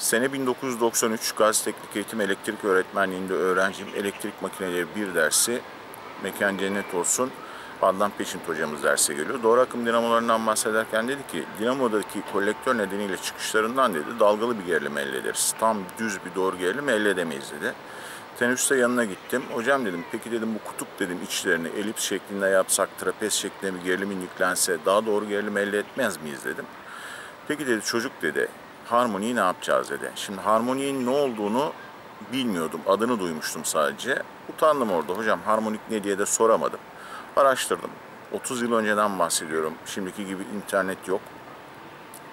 Sene 1993 Gazi Teknik Eğitim Elektrik Öğretmenliğinde öğrenciyim. Elektrik makineleri 1 dersi, mekan cennet olsun. Adnan Peşint hocamız derse geliyor. Doğru akım dinamolarından bahsederken dedi ki, dinamodaki kolektör nedeniyle çıkışlarından dedi, dalgalı bir gerilim elde ederiz. Tam düz bir doğru gerilim elde edemeyiz dedi. Tenüste yanına gittim. Hocam dedim, peki dedim bu kutup dedim içlerini elips şeklinde yapsak, trapez şeklinde bir gerilimin yüklense daha doğru gerilim elde etmez miyiz dedim. Peki dedi çocuk dedi, harmoniyi ne yapacağız dedi. Şimdi harmoniyin ne olduğunu bilmiyordum. Adını duymuştum sadece. Utandım orada. Hocam harmonik ne diye de soramadım. Araştırdım. 30 yıl önceden bahsediyorum. Şimdiki gibi internet yok.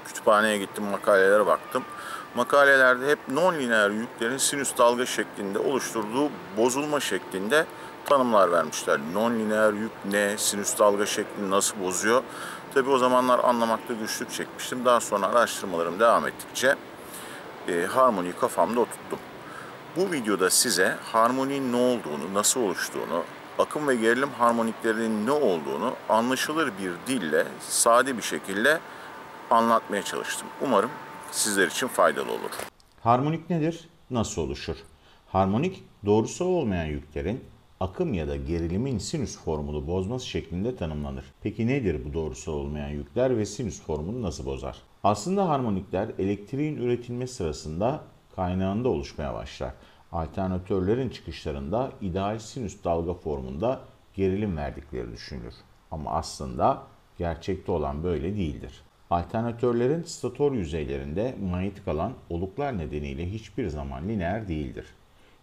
Kütüphaneye gittim, makalelere baktım. Makalelerde hep non-lineer yüklerin sinüs dalga şeklinde oluşturduğu bozulma şeklinde tanımlar vermişler. Non-lineer yük ne, sinüs dalga şeklini nasıl bozuyor? Tabii o zamanlar anlamakta güçlük çekmiştim. Daha sonra araştırmalarım devam ettikçe harmoniyi kafamda oturttum. Bu videoda size harmoninin ne olduğunu, nasıl oluştuğunu, akım ve gerilim harmoniklerinin ne olduğunu anlaşılır bir dille, sade bir şekilde anlatmaya çalıştım. Umarım sizler için faydalı olur. Harmonik nedir? Nasıl oluşur? Harmonik, doğrusal olmayan yüklerin akım ya da gerilimin sinüs formunu bozması şeklinde tanımlanır. Peki nedir bu doğrusal olmayan yükler ve sinüs formunu nasıl bozar? Aslında harmonikler elektriğin üretilme sırasında kaynağında oluşmaya başlar. Alternatörlerin çıkışlarında ideal sinüs dalga formunda gerilim verdikleri düşünülür. Ama aslında gerçekte olan böyle değildir. Alternatörlerin stator yüzeylerinde manyetik alan oluklar nedeniyle hiçbir zaman lineer değildir.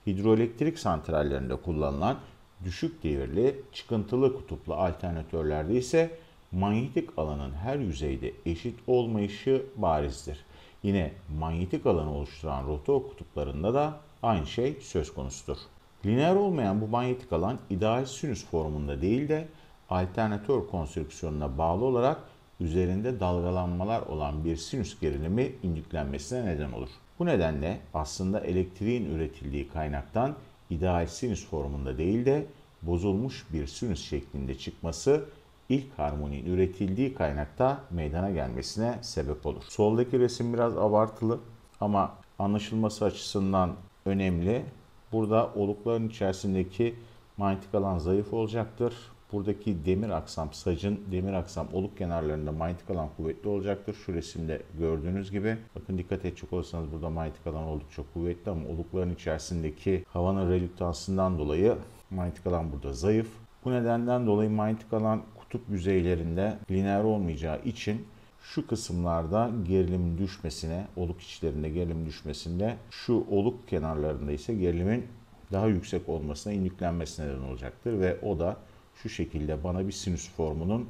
Hidroelektrik santrallerinde kullanılan düşük devirli çıkıntılı kutuplu alternatörlerde ise manyetik alanın her yüzeyde eşit olmayışı barizdir. Yine manyetik alanı oluşturan rotor kutuplarında da aynı şey söz konusudur. Lineer olmayan bu manyetik alan ideal sinüs formunda değil de alternatör konstrüksiyonuna bağlı olarak üzerinde dalgalanmalar olan bir sinüs gerilimi indüklenmesine neden olur. Bu nedenle aslında elektriğin üretildiği kaynaktan ideal sinüs formunda değil de bozulmuş bir sinüs şeklinde çıkması ilk harmoninin üretildiği kaynakta meydana gelmesine sebep olur. Soldaki resim biraz abartılı ama anlaşılması açısından önemli. Burada olukların içerisindeki manyetik alan zayıf olacaktır. Buradaki demir aksam, sacın demir aksam oluk kenarlarında manyetik alan kuvvetli olacaktır. Şu resimde gördüğünüz gibi. Bakın dikkat edecek olursanız burada manyetik alan oldukça kuvvetli ama olukların içerisindeki havanın relüktansından dolayı manyetik alan burada zayıf. Bu nedenden dolayı manyetik alan kutup yüzeylerinde lineer olmayacağı için şu kısımlarda gerilim düşmesine, oluk içlerinde gerilim düşmesinde, şu oluk kenarlarında ise gerilimin daha yüksek olmasına, indüklenmesine neden olacaktır ve o da şu şekilde bana bir sinüs formunun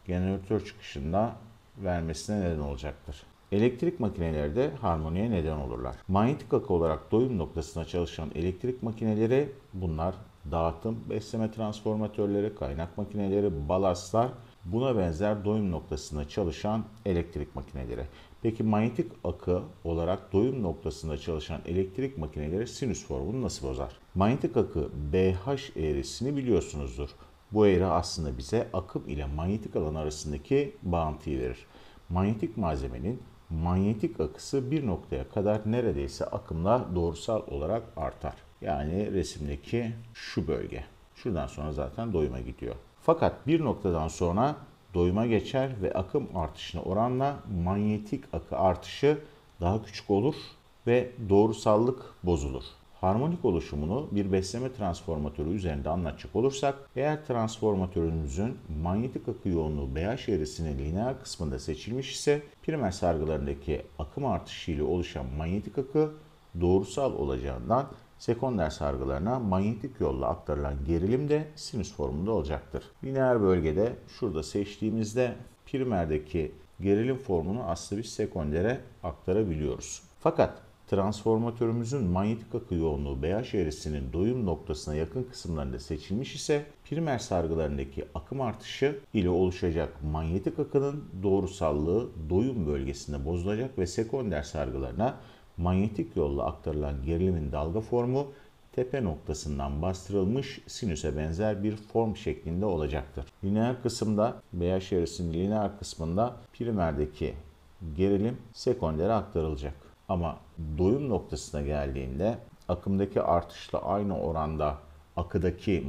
jeneratör çıkışında vermesine neden olacaktır. Elektrik makineleri de harmoniye neden olurlar. Manyetik akı olarak doyum noktasına çalışan elektrik makineleri bunlar dağıtım, besleme transformatörleri, kaynak makineleri, balastlar, buna benzer doyum noktasında çalışan elektrik makineleri. Peki manyetik akı olarak doyum noktasında çalışan elektrik makineleri sinüs formunu nasıl bozar? Manyetik akı BH eğrisini biliyorsunuzdur. Bu eğri aslında bize akım ile manyetik alan arasındaki bağıntıyı verir. Manyetik malzemenin manyetik akısı bir noktaya kadar neredeyse akımla doğrusal olarak artar. Yani resimdeki şu bölge. Şuradan sonra zaten doyuma gidiyor. Fakat bir noktadan sonra doyuma geçer ve akım artışına oranla manyetik akı artışı daha küçük olur ve doğrusallık bozulur. Harmonik oluşumunu bir besleme transformatörü üzerinde anlatacak olursak, eğer transformatörümüzün manyetik akı yoğunluğu BH eğrisinin lineer kısmında seçilmiş ise primer sargılarındaki akım artışı ile oluşan manyetik akı doğrusal olacağından sekonder sargılarına manyetik yolla aktarılan gerilim de sinüs formunda olacaktır. Lineer bölgede şurada seçtiğimizde primerdeki gerilim formunu aslında biz sekondere aktarabiliyoruz. Fakat transformatörümüzün manyetik akı yoğunluğu BH eğrisinin doyum noktasına yakın kısımlarında seçilmiş ise primer sargılarındaki akım artışı ile oluşacak manyetik akının doğrusallığı doyum bölgesinde bozulacak ve sekonder sargılarına manyetik yolla aktarılan gerilimin dalga formu tepe noktasından bastırılmış sinüse benzer bir form şeklinde olacaktır. Lineer kısımda BH eğrisinin lineer kısmında primerdeki gerilim sekondere aktarılacak. Ama doyum noktasına geldiğinde akımdaki artışla aynı oranda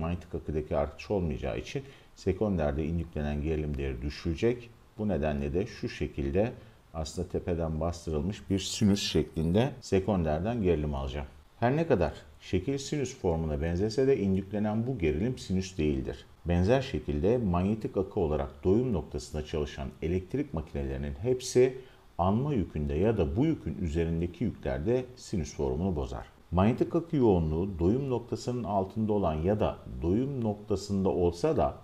manyetik akıdaki artış olmayacağı için sekonderde indüklenen gerilim değeri düşülecek. Bu nedenle de şu şekilde aslında tepeden bastırılmış bir sinüs şeklinde sekonderden gerilim alacağım. Her ne kadar şekil sinüs formuna benzese de indüklenen bu gerilim sinüs değildir. Benzer şekilde manyetik akı olarak doyum noktasında çalışan elektrik makinelerinin hepsi anma yükünde ya da bu yükün üzerindeki yüklerde sinüs formunu bozar. Manyetik akı yoğunluğu doyum noktasının altında olan ya da doyum noktasında olsa da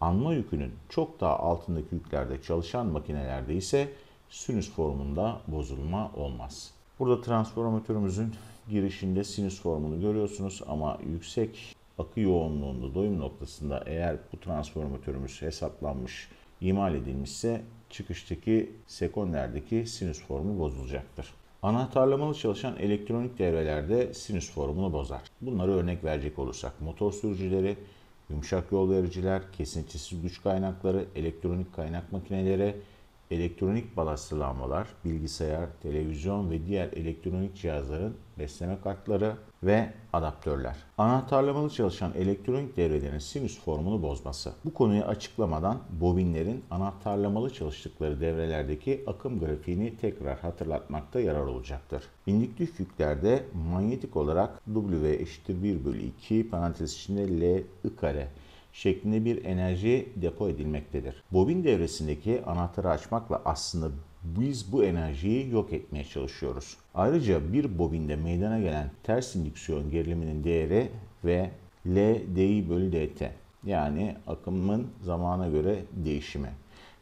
anma yükünün çok daha altındaki yüklerde çalışan makinelerde ise sinüs formunda bozulma olmaz. Burada transformatörümüzün girişinde sinüs formunu görüyorsunuz ama yüksek akı yoğunluğunda doyum noktasında eğer bu transformatörümüz hesaplanmış, imal edilmişse çıkıştaki sekonderdeki sinüs formu bozulacaktır. Anahtarlamalı çalışan elektronik devrelerde sinüs formunu bozar. Bunlara örnek verecek olursak motor sürücüleri, yumuşak yol vericiler, kesintisiz güç kaynakları, elektronik kaynak makineleri, elektronik balastlı lambalar, bilgisayar, televizyon ve diğer elektronik cihazların besleme kartları ve adaptörler. Anahtarlamalı çalışan elektronik devrelerin sinüs formunu bozması. Bu konuyu açıklamadan bobinlerin anahtarlamalı çalıştıkları devrelerdeki akım grafiğini tekrar hatırlatmakta yarar olacaktır. İndüktif yüklerde manyetik olarak W eşittir 1 bölü 2 parantez içinde L I kare şeklinde bir enerji depo edilmektedir. Bobin devresindeki anahtarı açmakla aslında biz bu enerjiyi yok etmeye çalışıyoruz. Ayrıca bir bobinde meydana gelen ters indüksiyon geriliminin değeri ve L di bölü dt yani akımın zamana göre değişimi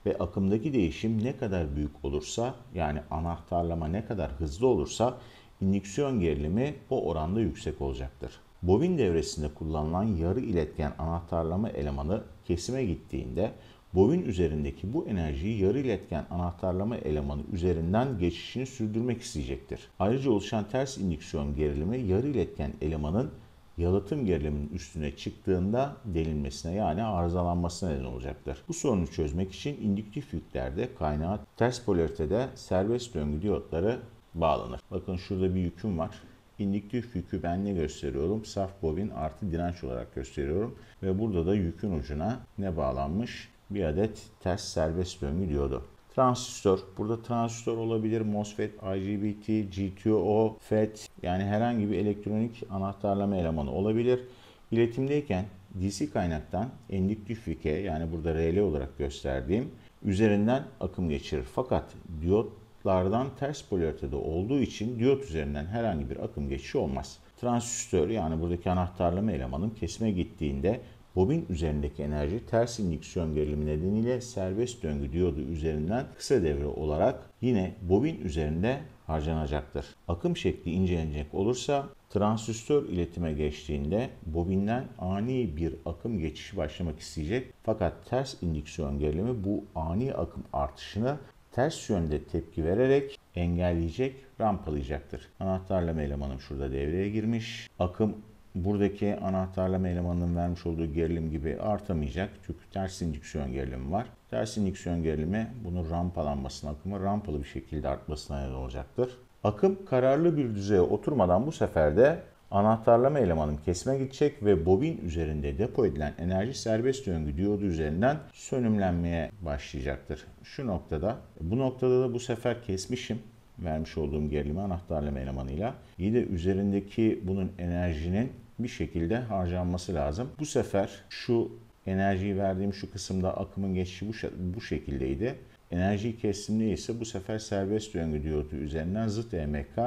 ve akımdaki değişim ne kadar büyük olursa yani anahtarlama ne kadar hızlı olursa indüksiyon gerilimi o oranda yüksek olacaktır. Bobin devresinde kullanılan yarı iletken anahtarlama elemanı kesime gittiğinde bobin üzerindeki bu enerjiyi yarı iletken anahtarlama elemanı üzerinden geçişini sürdürmek isteyecektir. Ayrıca oluşan ters indüksiyon gerilimi yarı iletken elemanın yalıtım geriliminin üstüne çıktığında delinmesine yani arızalanmasına neden olacaktır. Bu sorunu çözmek için indüktif yüklerde kaynağı ters polaritede serbest döngü diyotları bağlanır. Bakın şurada bir yüküm var. İndüktif yükü ben ne gösteriyorum? Saf bobin artı direnç olarak gösteriyorum. Ve burada da yükün ucuna ne bağlanmış? Bir adet ters serbest döngü diyodu. Transistör. Burada transistör olabilir. MOSFET, IGBT, GTO, FET yani herhangi bir elektronik anahtarlama elemanı olabilir. İletimdeyken DC kaynaktan indüktif yüke yani burada RL olarak gösterdiğim üzerinden akım geçirir. Fakat diyotlardan ters polaritede olduğu için diyot üzerinden herhangi bir akım geçişi olmaz. Transistör yani buradaki anahtarlama elemanın kesime gittiğinde bobin üzerindeki enerji ters indüksiyon gerilimi nedeniyle serbest döngü diyodu üzerinden kısa devre olarak yine bobin üzerinde harcanacaktır. Akım şekli incelenecek olursa transistör iletime geçtiğinde bobinden ani bir akım geçişi başlamak isteyecek. Fakat ters indüksiyon gerilimi bu ani akım artışını ters yönde tepki vererek engelleyecek, rampalayacaktır. Anahtarlama elemanım şurada devreye girmiş. Akım buradaki anahtarlama elemanının vermiş olduğu gerilim gibi artamayacak. Çünkü ters indüksiyon gerilimi var. Ters indüksiyon gerilimi bunun rampalanmasına, akımı rampalı bir şekilde artmasına neden olacaktır. Akım kararlı bir düzeye oturmadan bu sefer de anahtarlama elemanın kesime gidecek ve bobin üzerinde depo edilen enerji serbest döngü diyodu üzerinden sönümlenmeye başlayacaktır. Bu noktada da bu sefer kesmişim vermiş olduğum gerilimi anahtarlama elemanıyla. İyi de üzerindeki bunun enerjinin bir şekilde harcanması lazım. Bu sefer şu enerjiyi verdiğim şu kısımda akımın geçişi bu şekildeydi. Enerjiyi kestiğimde ise bu sefer serbest döngü diyodu üzerinden zıt EMK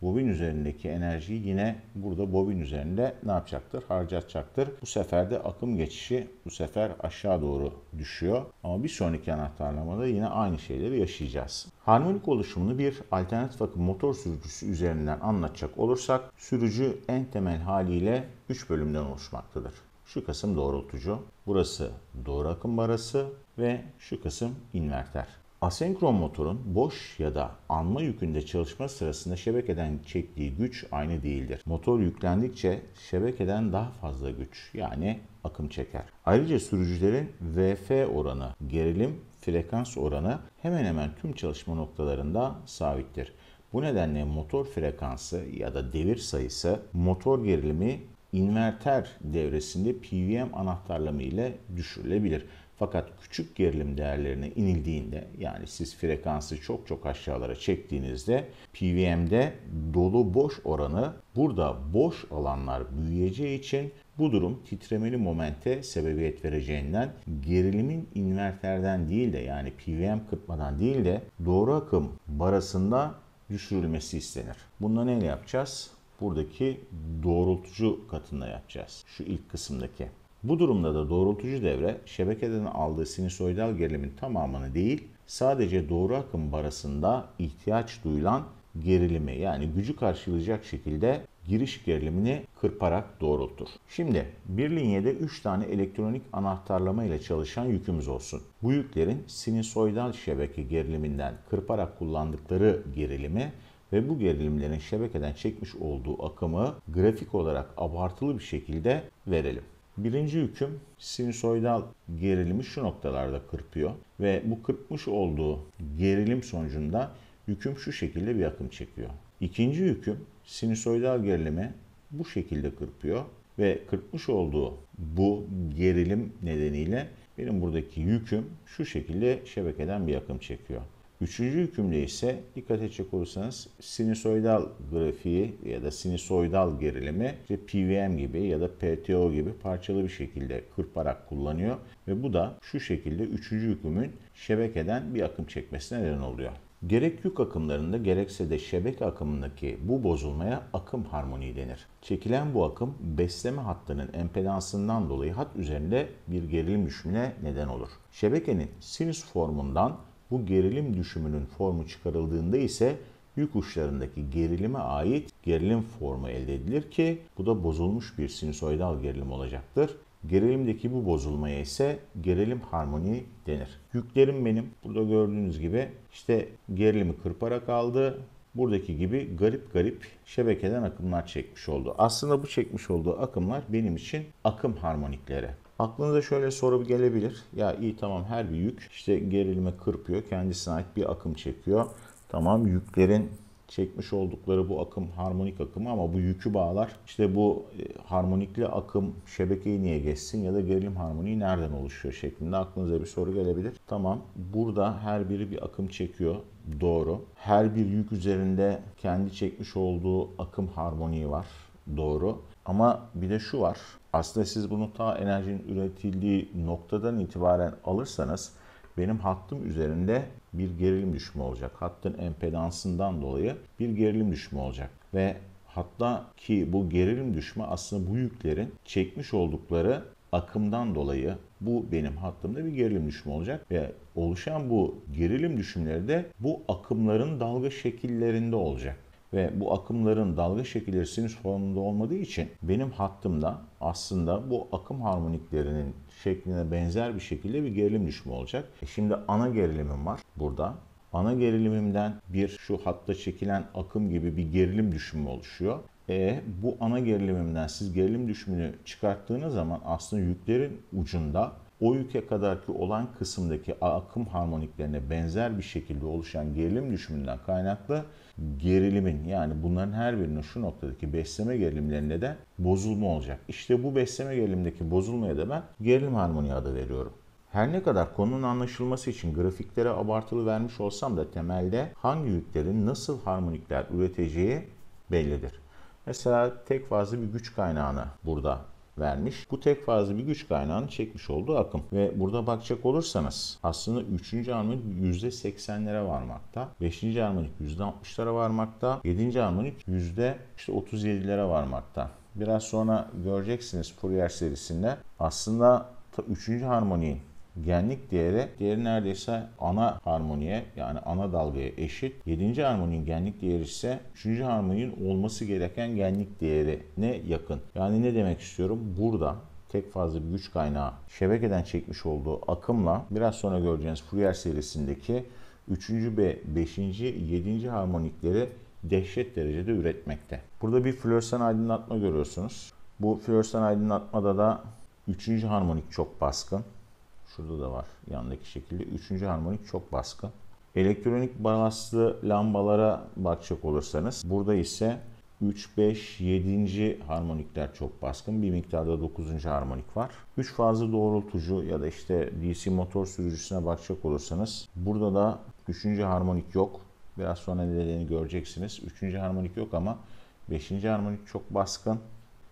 bobin üzerindeki enerjiyi yine burada bobin üzerinde ne yapacaktır? Harcatacaktır. Bu sefer de akım geçişi bu sefer aşağı doğru düşüyor. Ama bir sonraki anahtarlamada yine aynı şeyleri yaşayacağız. Harmonik oluşumunu bir alternatif akım motor sürücüsü üzerinden anlatacak olursak sürücü en temel haliyle 3 bölümden oluşmaktadır. Şu kısım doğrultucu, burası doğru akım barası ve şu kısım inverter. Asenkron motorun boş ya da anma yükünde çalışma sırasında şebekeden çektiği güç aynı değildir. Motor yüklendikçe şebekeden daha fazla güç yani akım çeker. Ayrıca sürücülerin VF oranı, gerilim, frekans oranı hemen hemen tüm çalışma noktalarında sabittir. Bu nedenle motor frekansı ya da devir sayısı motor gerilimi inverter devresinde PWM anahtarlama ile düşürülebilir. Fakat küçük gerilim değerlerine inildiğinde, yani siz frekansı çok aşağılara çektiğinizde PWM'de dolu boş oranı, burada boş alanlar büyüyeceği için bu durum titremeli momente sebebiyet vereceğinden gerilimin inverterden değil de, yani PWM kırpmadan değil de doğru akım barasında düşürülmesi istenir. Bunda neyle yapacağız? Buradaki doğrultucu katında yapacağız. Şu ilk kısımdaki. Bu durumda da doğrultucu devre şebekeden aldığı sinüsoidal gerilimin tamamını değil, sadece doğru akım barasında ihtiyaç duyulan gerilimi, yani gücü karşılayacak şekilde giriş gerilimini kırparak doğrultur. Şimdi bir linyede 3 tane elektronik anahtarlama ile çalışan yükümüz olsun. Bu yüklerin sinüsoidal şebeke geriliminden kırparak kullandıkları gerilimi ve bu gerilimlerin şebekeden çekmiş olduğu akımı grafik olarak abartılı bir şekilde verelim. Birinci yüküm sinüsoidal gerilimi şu noktalarda kırpıyor ve bu kırpmış olduğu gerilim sonucunda yüküm şu şekilde bir akım çekiyor. İkinci yüküm sinüsoidal gerilimi bu şekilde kırpıyor ve kırpmış olduğu bu gerilim nedeniyle benim buradaki yüküm şu şekilde şebekeden bir akım çekiyor. Üçüncü yükümde ise dikkat edecek olursanız sinüsoidal grafiği ya da sinüsoidal gerilimi işte PWM gibi ya da PTO gibi parçalı bir şekilde kırparak kullanıyor ve bu da şu şekilde üçüncü yükümün şebekeden bir akım çekmesine neden oluyor. Gerek yük akımlarında gerekse de şebeke akımındaki bu bozulmaya akım harmoniği denir. Çekilen bu akım besleme hattının empedansından dolayı hat üzerinde bir gerilim düşümüne neden olur. Şebekenin sinüs formundan bu gerilim düşümünün formu çıkarıldığında ise yük uçlarındaki gerilime ait gerilim formu elde edilir ki bu da bozulmuş bir sinüsoidal gerilim olacaktır. Gerilimdeki bu bozulmaya ise gerilim harmoniği denir. Yüklerim benim burada gördüğünüz gibi işte gerilimi kırparak aldı. Buradaki gibi garip şebekeden akımlar çekmiş oldu. Aslında bu çekmiş olduğu akımlar benim için akım harmonikleri. Aklınıza şöyle soru gelebilir. Ya iyi, tamam, her bir yük işte gerilime kırpıyor. Kendisine ait bir akım çekiyor. Tamam, yüklerin çekmiş oldukları bu akım harmonik akımı ama bu yükü bağlar. İşte bu harmonikli akım şebekeyi niye geçsin ya da gerilim harmoniği nereden oluşuyor şeklinde aklınıza bir soru gelebilir. Tamam, burada her biri bir akım çekiyor. Doğru. Her bir yük üzerinde kendi çekmiş olduğu akım harmoniği var. Doğru. Ama bir de şu var. Aslında siz bunu ta enerjinin üretildiği noktadan itibaren alırsanız benim hattım üzerinde bir gerilim düşümü olacak. Hattın empedansından dolayı bir gerilim düşümü olacak. Ve hatta ki bu gerilim düşümü aslında bu yüklerin çekmiş oldukları akımdan dolayı bu benim hattımda bir gerilim düşümü olacak. Ve oluşan bu gerilim düşümleri de bu akımların dalga şekillerinde olacak. Ve bu akımların dalga şekilleri sinüs formunda olmadığı için benim hattımda aslında bu akım harmoniklerinin şekline benzer bir şekilde bir gerilim düşümü olacak. Şimdi ana gerilimim var burada. Ana gerilimimden bir şu hatta çekilen akım gibi bir gerilim düşümü oluşuyor. Bu ana gerilimimden siz gerilim düşümünü çıkarttığınız zaman aslında yüklerin ucunda o yüke kadarki olan kısımdaki akım harmoniklerine benzer bir şekilde oluşan gerilim düşümünden kaynaklı gerilimin, yani bunların her birinin şu noktadaki besleme gerilimlerinde de bozulma olacak. İşte bu besleme gerilimdeki bozulmaya da ben gerilim harmoniği adı veriyorum. Her ne kadar konunun anlaşılması için grafiklere abartılı vermiş olsam da temelde hangi yüklerin nasıl harmonikler üreteceği bellidir. Mesela tek fazlı bir güç kaynağını burada vermiş. Bu tek fazlı bir güç kaynağının çekmiş olduğu akım. Ve burada bakacak olursanız aslında 3. harmonik %80'lere varmakta. 5. harmonik %60'lara varmakta. 7. harmonik %37'lere varmakta. Biraz sonra göreceksiniz Fourier serisinde aslında 3. harmoniğin genlik değeri neredeyse ana harmoniye, yani ana dalgaya eşit. 7. harmoniğin genlik değeri ise 3. harmoniğin olması gereken genlik değerine yakın. Yani ne demek istiyorum? Burada tek fazla bir güç kaynağı şebekeden çekmiş olduğu akımla biraz sonra göreceğiniz Fourier serisindeki 3. ve 5. 7. harmonikleri dehşet derecede üretmekte. Burada bir floresan aydınlatma görüyorsunuz. Bu floresan aydınlatmada da 3. harmonik çok baskın. Şurada da var yandaki şekilde. 3. harmonik çok baskın. Elektronik balanslı lambalara bakacak olursanız burada ise 3, 5, 7. harmonikler çok baskın. Bir miktarda 9. harmonik var. 3 fazlı doğrultucu ya da işte DC motor sürücüsüne bakacak olursanız burada da 3. harmonik yok. Biraz sonra nedenini göreceksiniz. 3. harmonik yok ama 5. harmonik çok baskın.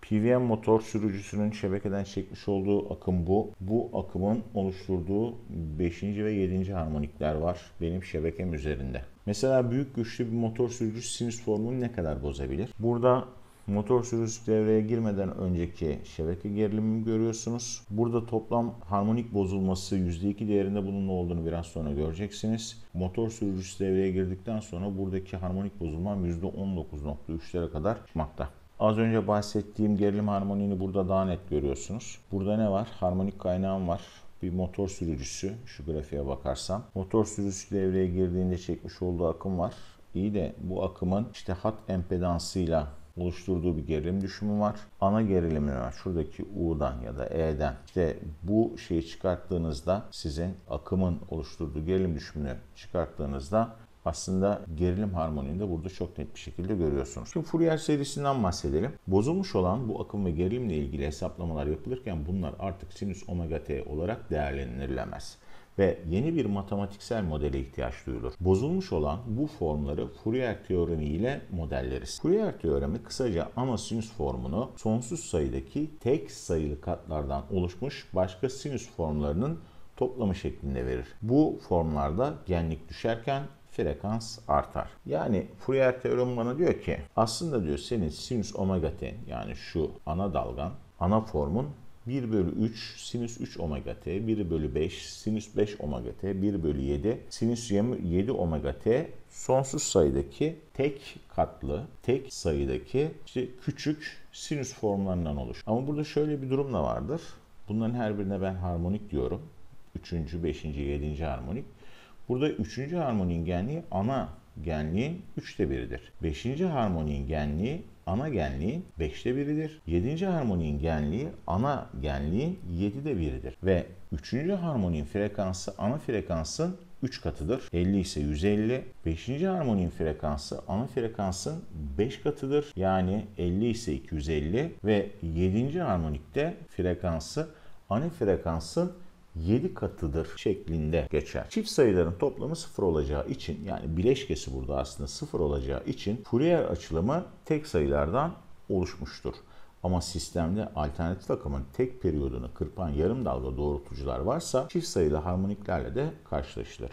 PWM motor sürücüsünün şebekeden çekmiş olduğu akım bu. Bu akımın oluşturduğu 5. ve 7. harmonikler var benim şebekem üzerinde. Mesela büyük güçlü bir motor sürücüsü sinüs formunu ne kadar bozabilir? Burada motor sürücüsü devreye girmeden önceki şebeke gerilimini görüyorsunuz. Burada toplam harmonik bozulması %2 değerinde bunun olduğunu biraz sonra göreceksiniz. Motor sürücüsü devreye girdikten sonra buradaki harmonik bozulmam %19.3'lere kadar çıkmakta. Az önce bahsettiğim gerilim harmoniğini burada daha net görüyorsunuz. Burada ne var? Harmonik kaynağım var. Bir motor sürücüsü, şu grafiğe bakarsam. Motor sürücüsü devreye girdiğinde çekmiş olduğu akım var. İyi de bu akımın işte hat empedansıyla oluşturduğu bir gerilim düşümü var. Ana gerilimi var. Şuradaki U'dan ya da E'den. İşte bu şeyi çıkarttığınızda sizin akımın oluşturduğu gerilim düşümünü çıkarttığınızda aslında gerilim harmoniğini de burada çok net bir şekilde görüyorsunuz. Şimdi Fourier serisinden bahsedelim. Bozulmuş olan bu akım ve gerilimle ilgili hesaplamalar yapılırken bunlar artık sinüs omega t olarak değerlendirilemez. Ve yeni bir matematiksel modele ihtiyaç duyulur. Bozulmuş olan bu formları Fourier teoremi ile modelleriz. Fourier teoremi kısaca ana sinüs formunu sonsuz sayıdaki tek sayılı katlardan oluşmuş başka sinüs formlarının toplamı şeklinde verir. Bu formlarda genlik düşerken frekans artar. Yani Fourier teoremi bana diyor ki aslında diyor senin sinüs omega t yani şu ana dalgan, ana formun 1 bölü 3 sinüs 3 omega t, 1 bölü 5 sinüs 5 omega t, 1 bölü 7 sinüs 7 omega t sonsuz sayıdaki tek katlı, tek sayıdaki işte küçük sinüs formlarından oluşur. Ama burada şöyle bir durum da vardır. Bunların her birine ben harmonik diyorum. 3. 5. 7. harmonik. Burada 3. harmoniğin genliği ana genliğin 3'te 1'idir. 5. harmoniğin genliği ana genliğin 5'te 1'idir. 7. harmoniğin genliği ana genliğin 7'de 1'idir. Ve 3. harmoniğin frekansı ana frekansın 3 katıdır. 50 ise 150. 5. harmoniğin frekansı ana frekansın 5 katıdır. Yani 50 ise 250 ve 7. harmonikte frekansı ana frekansın 7 katıdır şeklinde geçer. Çift sayıların toplamı 0 olacağı için yani bileşkesi burada aslında 0 olacağı için Fourier açılımı tek sayılardan oluşmuştur. Ama sistemde alternatif akımın tek periyodunu kırpan yarım dalga doğrultucular varsa çift sayılı harmoniklerle de karşılaşılır.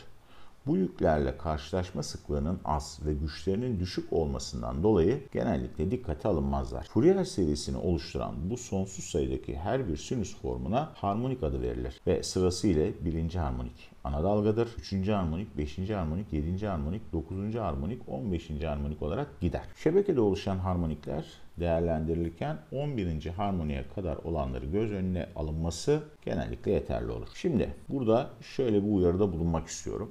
Bu yüklerle karşılaşma sıklığının az ve güçlerinin düşük olmasından dolayı genellikle dikkate alınmazlar. Fourier serisini oluşturan bu sonsuz sayıdaki her bir sinüs formuna harmonik adı verilir ve sırasıyla 1. harmonik ana dalgadır, 3. harmonik, 5. harmonik, 7. harmonik, 9. harmonik, 15. harmonik olarak gider. Şebekede oluşan harmonikler değerlendirilirken 11. harmoniye kadar olanları göz önüne alınması genellikle yeterli olur. Şimdi burada şöyle bir uyarıda bulunmak istiyorum.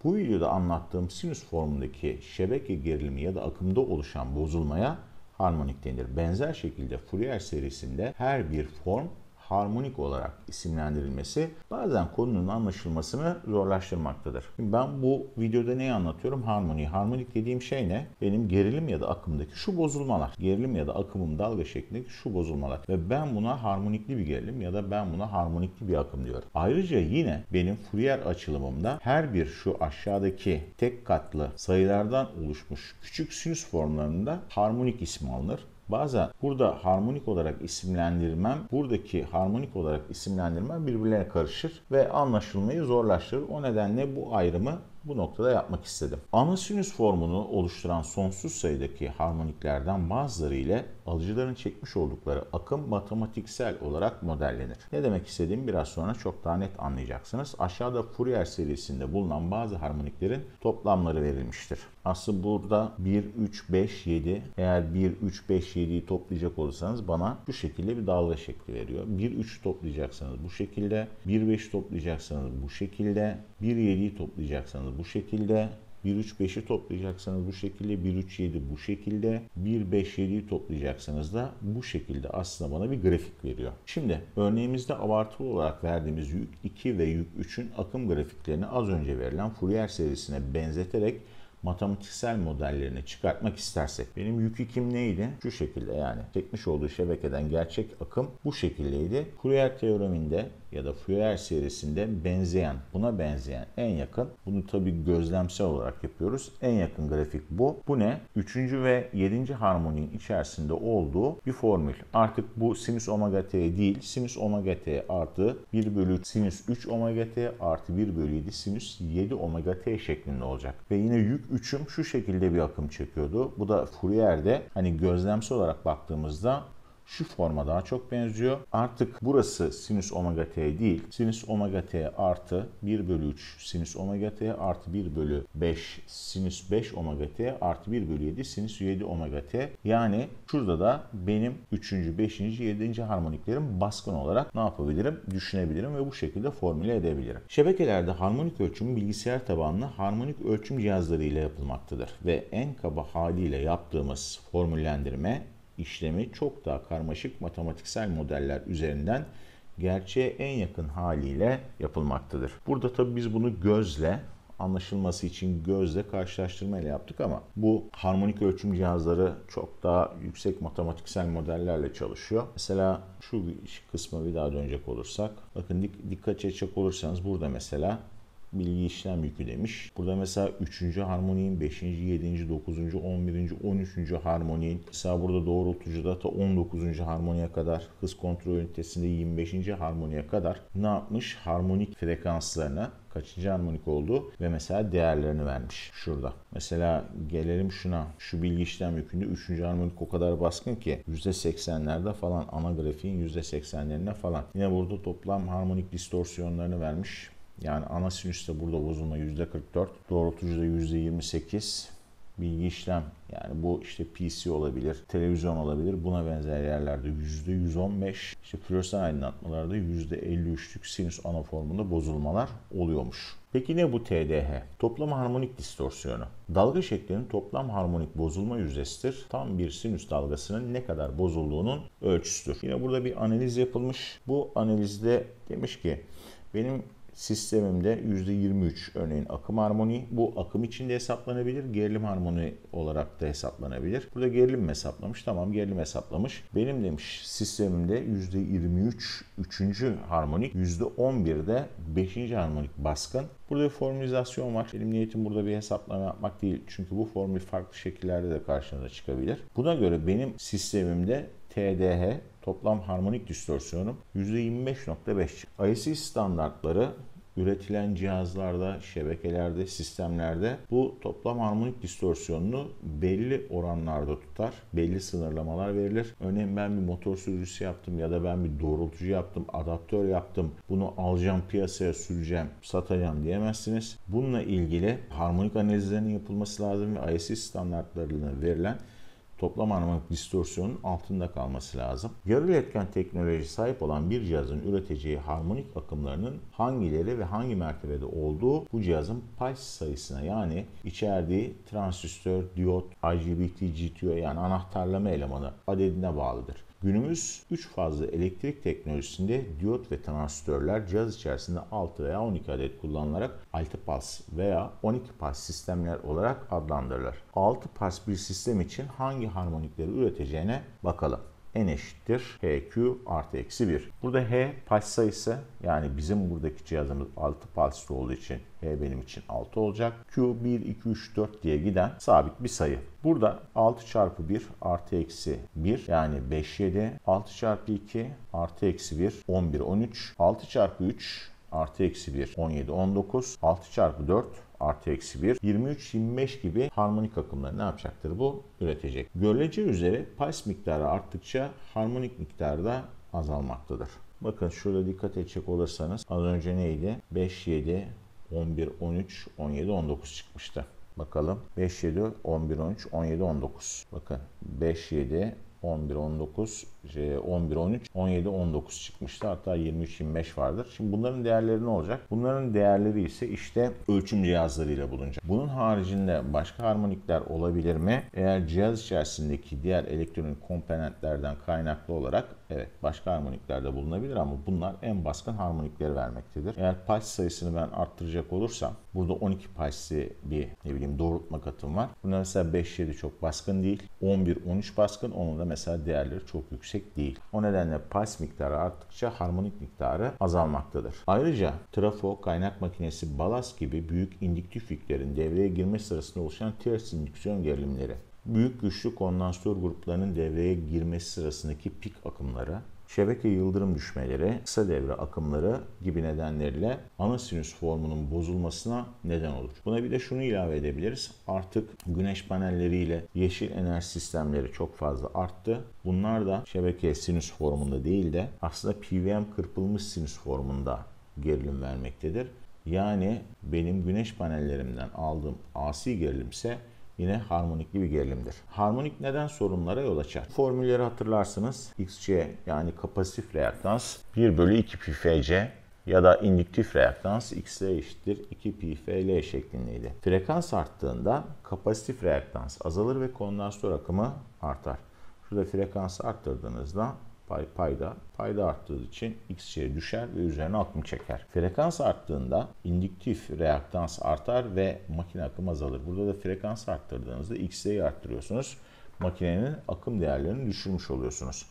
Bu videoda anlattığım sinüs formundaki şebeke gerilimi ya da akımda oluşan bozulmaya harmonik denir. Benzer şekilde Fourier serisinde her bir form harmonik olarak isimlendirilmesi bazen konunun anlaşılmasını zorlaştırmaktadır. Şimdi ben bu videoda neyi anlatıyorum? Harmoni. Harmonik dediğim şey ne? Benim gerilim ya da akımdaki şu bozulmalar. Gerilim ya da akımın dalga şeklindeki şu bozulmalar. Ve ben buna harmonikli bir gerilim ya da ben buna harmonikli bir akım diyorum. Ayrıca yine benim Fourier açılımımda her bir şu aşağıdaki tek katlı sayılardan oluşmuş küçük sinüs formlarında harmonik ismi alınır. Bazen burada harmonik olarak isimlendirmem, buradaki harmonik olarak isimlendirmem birbirlerine karışır ve anlaşılmayı zorlaştırır. O nedenle bu ayrımı bu noktada yapmak istedim. Ana sinüs formunu oluşturan sonsuz sayıdaki harmoniklerden bazıları ile alıcıların çekmiş oldukları akım matematiksel olarak modellenir. Ne demek istediğimi biraz sonra çok daha net anlayacaksınız. Aşağıda Fourier serisinde bulunan bazı harmoniklerin toplamları verilmiştir. Aslında burada 1, 3, 5, 7. Eğer 1, 3, 5, 7'yi toplayacak olursanız bana bu şekilde bir dalga şekli veriyor. 1, 3 toplayacaksanız bu şekilde, 1, 5 toplayacaksanız bu şekilde, 1, 7'yi toplayacaksanız bu şekilde 1-3-5'i toplayacaksanız bu şekilde, 1-3-7 bu şekilde, 1-5-7'yi toplayacaksanız da bu şekilde aslında bana bir grafik veriyor. Şimdi örneğimizde abartılı olarak verdiğimiz yük 2 ve yük 3'ün akım grafiklerini az önce verilen Fourier serisine benzeterek matematiksel modellerini çıkartmak istersek, benim yük 2'm neydi? Şu şekilde, yani çekmiş olduğu şebekeden gerçek akım bu şekildeydi. Fourier teoreminde ya da Fourier serisinde buna benzeyen en yakın, bunu tabii gözlemsel olarak yapıyoruz. En yakın grafik bu. Bu ne? 3. ve 7. harmoniğin içerisinde olduğu bir formül. Artık bu sinüs omega t değil, sinüs omega t artı 1 bölü sinüs 3 omega t artı 1 bölü 7 sinüs 7 omega t şeklinde olacak. Ve yine yük 3'üm şu şekilde bir akım çekiyordu. Bu da Fourier'de hani gözlemsel olarak baktığımızda şu forma daha çok benziyor. Artık burası sinüs omega t değil. Sinüs omega t artı 1 bölü 3 sinüs omega t artı 1 bölü 5 sinüs 5 omega t artı 1 bölü 7 sinüs 7 omega t. Yani şurada da benim 3. 5. 7. harmoniklerim baskın olarak ne yapabilirim? Düşünebilirim ve bu şekilde formüle edebilirim. Şebekelerde harmonik ölçüm bilgisayar tabanlı harmonik ölçüm cihazları ile yapılmaktadır. Ve en kaba haliyle yaptığımız formüllendirme işlemi çok daha karmaşık matematiksel modeller üzerinden gerçeğe en yakın haliyle yapılmaktadır. Burada tabii biz bunu gözle, anlaşılması için gözle karşılaştırma ile yaptık ama bu harmonik ölçüm cihazları çok daha yüksek matematiksel modellerle çalışıyor. Mesela şu kısma bir daha dönecek olursak, bakın dikkat edecek olursanız burada mesela bilgi işlem yükü demiş. Burada mesela 3. harmoniğin 5. 7. 9. 11. 13. harmoniğin, mesela burada doğrultucuda ta 19. harmoniye kadar, hız kontrol ünitesinde 25. harmoniye kadar ne yapmış? Harmonik frekanslarına, kaçıncı harmonik olduğu ve mesela değerlerini vermiş şurada. Mesela gelelim şuna. Şu bilgi işlem yükünde 3. harmonik o kadar baskın ki %80'lerde falan, ana grafiğin %80'lerine falan. Yine burada toplam harmonik distorsiyonlarını vermiş. Yani ana sinüste burada bozulma %44, doğrultucuda %28, bilgi işlem, yani bu işte PC olabilir, televizyon olabilir, buna benzer yerlerde %115, işte floresan aydınlatmalarda %53'lük sinüs ana formunda bozulmalar oluyormuş. Peki ne bu TDH? Toplam harmonik distorsiyonu. Dalga şeklinin toplam harmonik bozulma yüzdesidir. Tam bir sinüs dalgasının ne kadar bozulduğunun ölçüsüdür. Yine burada bir analiz yapılmış. Bu analizde demiş ki benim sistemimde %23 örneğin akım harmoniği, bu akım içinde hesaplanabilir, gerilim harmoni olarak da hesaplanabilir. Burada gerilim hesaplamış, tamam, gerilim hesaplamış. Benim demiş sistemimde %23 3. harmonik, %11'de 5. harmonik baskın. Burada bir formülizasyon var. Benim niyetim burada bir hesaplama yapmak değil. Çünkü bu formül farklı şekillerde de karşınıza çıkabilir. Buna göre benim sistemimde TDH, toplam harmonik distorsiyonum %25.5. IC standartları üretilen cihazlarda, şebekelerde, sistemlerde bu toplam harmonik distorsiyonunu belli oranlarda tutar. Belli sınırlamalar verilir. Örneğin ben bir motor sürücüsü yaptım ya da ben bir doğrultucu yaptım, adaptör yaptım. Bunu alacağım, piyasaya süreceğim, satacağım diyemezsiniz. Bununla ilgili harmonik analizlerinin yapılması lazım ve IC standartlarına verilen toplam harmonik distorsiyonun altında kalması lazım. Yarı iletken teknoloji sahip olan bir cihazın üreteceği harmonik akımlarının hangileri ve hangi mertebede olduğu bu cihazın pulse sayısına, yani içerdiği transistör, diyot, IGBT, GTO yani anahtarlama elemanı adedine bağlıdır. Günümüz 3 fazlı elektrik teknolojisinde diyot ve transistörler cihaz içerisinde 6 veya 12 adet kullanılarak 6 puls veya 12 puls sistemler olarak adlandırılır. 6 puls bir sistem için hangi harmonikleri üreteceğine bakalım. N eşittir HQ artı eksi 1. Burada H puls sayısı, yani bizim buradaki cihazımız 6 pulslı olduğu için H benim için 6 olacak. Q 1, 2, 3, 4 diye giden sabit bir sayı. Burada 6 çarpı 1 artı eksi 1 yani 5, 7. 6 çarpı 2 artı eksi 1 11, 13. 6 çarpı 3 artı eksi 1 17, 19. 6 çarpı 4 artı eksi 1, 23, 25 gibi harmonik akımları ne yapacaktır bu? Üretecek. Görüleceği üzere puls miktarı arttıkça harmonik miktarı da azalmaktadır. Bakın şurada dikkat edecek olursanız az önce neydi? 5, 7, 11, 13, 17, 19 çıkmıştı. Bakalım 5, 7, 11, 13, 17, 19. Bakın 5, 7, 11, 19, 11, 13, 17, 19 çıkmıştı. Hatta 23, 25 vardır. Şimdi bunların değerleri ne olacak? Bunların değerleri ise işte ölçüm cihazlarıyla bulunacak. Bunun haricinde başka harmonikler olabilir mi? Eğer cihaz içerisindeki diğer elektronik komponentlerden kaynaklı olarak evet başka harmonikler de bulunabilir ama bunlar en baskın harmonikleri vermektedir. Eğer pulse sayısını ben arttıracak olursam burada 12 pulse'li bir doğrultma katım var. Bunda mesela 5-7 çok baskın değil. 11-13 baskın. Onun da mesela değerleri çok yüksek değil. O nedenle pulse miktarı arttıkça harmonik miktarı azalmaktadır. Ayrıca trafo, kaynak makinesi, balast gibi büyük indüktif yüklerin devreye girme sırasında oluşan ters indüksiyon gerilimleri, büyük güçlü kondansatör gruplarının devreye girmesi sırasındaki pik akımları, şebeke yıldırım düşmeleri, kısa devre akımları gibi nedenlerle ana sinüs formunun bozulmasına neden olur. Buna bir de şunu ilave edebiliriz. Artık güneş panelleriyle yeşil enerji sistemleri çok fazla arttı. Bunlar da şebeke sinüs formunda değil de aslında PWM kırpılmış sinüs formunda gerilim vermektedir. Yani benim güneş panellerimden aldığım AC gerilimse yine harmonikli bir gerilimdir. Harmonik neden sorunlara yol açar? Formülleri hatırlarsınız. XC yani kapasitif reaktans 1/2 pi FC ya da indüktif reaktans XL eşittir 2 pi FL şeklindeydi. Frekans arttığında kapasitif reaktans azalır ve kondansatör akımı artar. Şurada frekansı arttırdığınızda payda arttığı için XC düşer ve üzerine akım çeker. Frekans arttığında indüktif reaktans artar ve makine akımı azalır. Burada da frekans arttırdığınızda XC'yi arttırıyorsunuz. Makinenin akım değerlerini düşürmüş oluyorsunuz.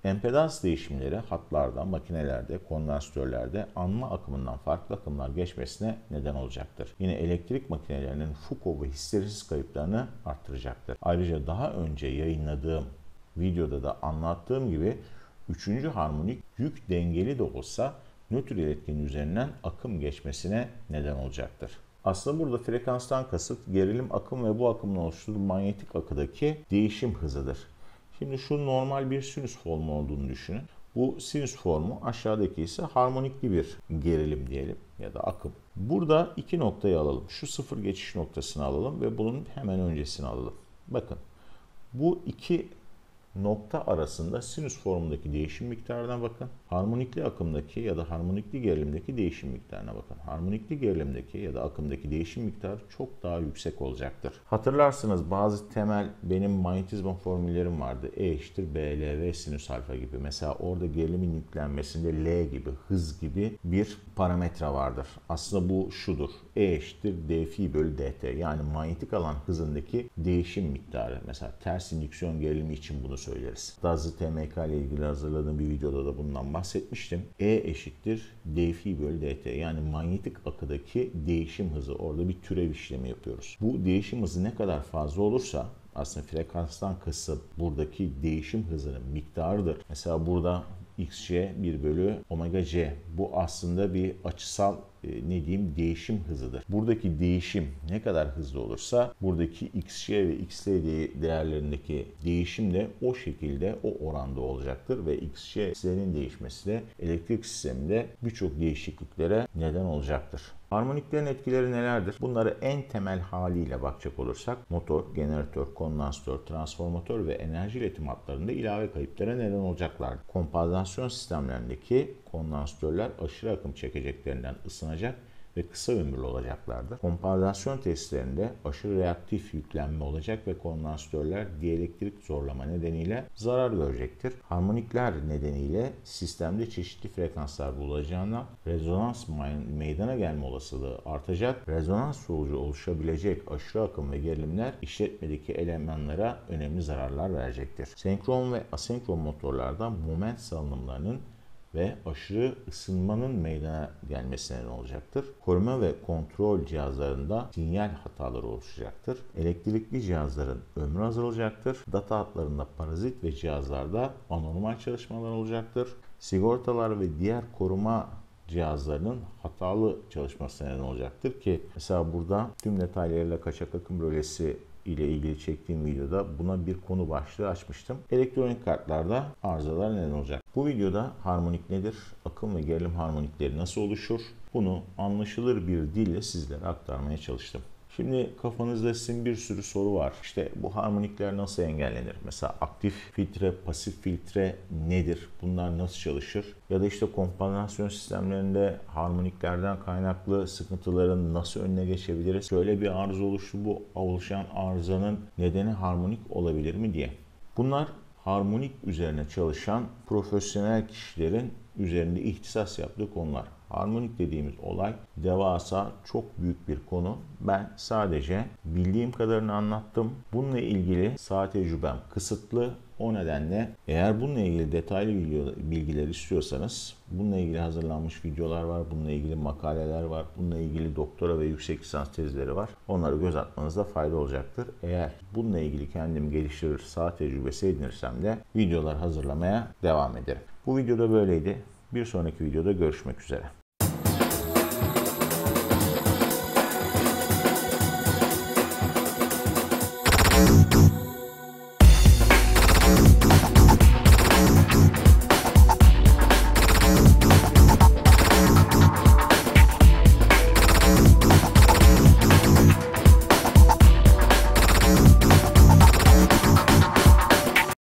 Empedans değişimleri hatlarda, makinelerde, kondansatörlerde anma akımından farklı akımlar geçmesine neden olacaktır. Yine elektrik makinelerinin Foucault ve histeresiz kayıplarını arttıracaktır. Ayrıca daha önce yayınladığım videoda da anlattığım gibi 3. harmonik yük dengeli de olsa nötr iletkenin üzerinden akım geçmesine neden olacaktır. Aslında burada frekanstan kasıt gerilim akım ve bu akımın oluşturduğu manyetik akıdaki değişim hızıdır. Şimdi şu normal bir sinüs formu olduğunu düşünün. Bu sinüs formu aşağıdaki ise harmonikli bir gerilim diyelim ya da akım. Burada iki noktayı alalım. Şu sıfır geçiş noktasını alalım ve bunun hemen öncesini alalım. Bakın bu iki nokta arasında sinüs formundaki değişim miktarına bakın. Harmonikli akımdaki ya da harmonikli gerilimdeki değişim miktarına bakın. Harmonikli gerilimdeki ya da akımdaki değişim miktarı çok daha yüksek olacaktır. Hatırlarsınız bazı temel benim manyetizma formüllerim vardı. E eşittir BLV sinüs alfa gibi. Mesela orada gerilimin yüklenmesinde L gibi, hız gibi bir parametre vardır. Aslında bu şudur. E eşittir d fi bölü dt. Yani manyetik alan hızındaki değişim miktarı. Mesela ters indüksiyon gerilimi için bunu söyleriz. Dazlı TMK ile ilgili hazırladığım bir videoda da bundan bahsetmiştim. E eşittir d fi bölü dt. Yani manyetik akıdaki değişim hızı. Orada bir türev işlemi yapıyoruz. Bu değişim hızı ne kadar fazla olursa aslında frekanstan kasıt buradaki değişim hızının miktarıdır. Mesela burada XC 1 bölü omega C. Bu aslında bir açısal değişim hızıdır. Buradaki değişim ne kadar hızlı olursa buradaki XC ve XL değerlerindeki değişim de o şekilde o oranda olacaktır ve XC, XL'nin değişmesi de elektrik sisteminde birçok değişikliklere neden olacaktır. Harmoniklerin etkileri nelerdir? Bunları en temel haliyle bakacak olursak motor, jeneratör, kondansatör, transformatör ve enerji iletim hatlarında ilave kayıplara neden olacaklar. Kompansasyon sistemlerindeki kondansatörler aşırı akım çekeceklerinden ısınacak ve kısa ömürlü olacaklardır. Kompansasyon testlerinde aşırı reaktif yüklenme olacak ve kondansatörler dielektrik zorlama nedeniyle zarar görecektir. Harmonikler nedeniyle sistemde çeşitli frekanslar bulacağına rezonans meydana gelme olasılığı artacak. Rezonans sonucu oluşabilecek aşırı akım ve gerilimler işletmedeki elemanlara önemli zararlar verecektir. Senkron ve asenkron motorlarda moment salınımlarının ve aşırı ısınmanın meydana gelmesine neden olacaktır. Koruma ve kontrol cihazlarında sinyal hataları oluşacaktır. Elektrikli cihazların ömrü azalacaktır. Data hatlarında parazit ve cihazlarda anormal çalışmalar olacaktır. Sigortalar ve diğer koruma cihazlarının hatalı çalışmasına neden olacaktır ki mesela burada tüm detaylarıyla kaçak akım rölesi ile ilgili çektiğim videoda buna bir konu başlığı açmıştım. Elektronik kartlarda arızalar neden olacak. Bu videoda harmonik nedir? Akım ve gerilim harmonikleri nasıl oluşur? Bunu anlaşılır bir dille sizlere aktarmaya çalıştım. Şimdi kafanızda sizin bir sürü soru var. İşte bu harmonikler nasıl engellenir? Mesela aktif filtre, pasif filtre nedir? Bunlar nasıl çalışır? Ya da işte kompansasyon sistemlerinde harmoniklerden kaynaklı sıkıntıların nasıl önüne geçebiliriz? Şöyle bir arıza oluştu, bu oluşan arızanın nedeni harmonik olabilir mi diye. Bunlar harmonik üzerine çalışan profesyonel kişilerin üzerinde ihtisas yaptığı konular. Harmonik dediğimiz olay devasa, çok büyük bir konu. Ben sadece bildiğim kadarını anlattım. Bununla ilgili saha tecrübem kısıtlı. O nedenle eğer bununla ilgili detaylı bilgiler istiyorsanız bununla ilgili hazırlanmış videolar var. Bununla ilgili makaleler var. Bununla ilgili doktora ve yüksek lisans tezleri var. Onları göz atmanızda fayda olacaktır. Eğer bununla ilgili kendimi geliştirir, saha tecrübesi edinirsem de videolar hazırlamaya devam ederim. Bu videoda böyleydi. Bir sonraki videoda görüşmek üzere.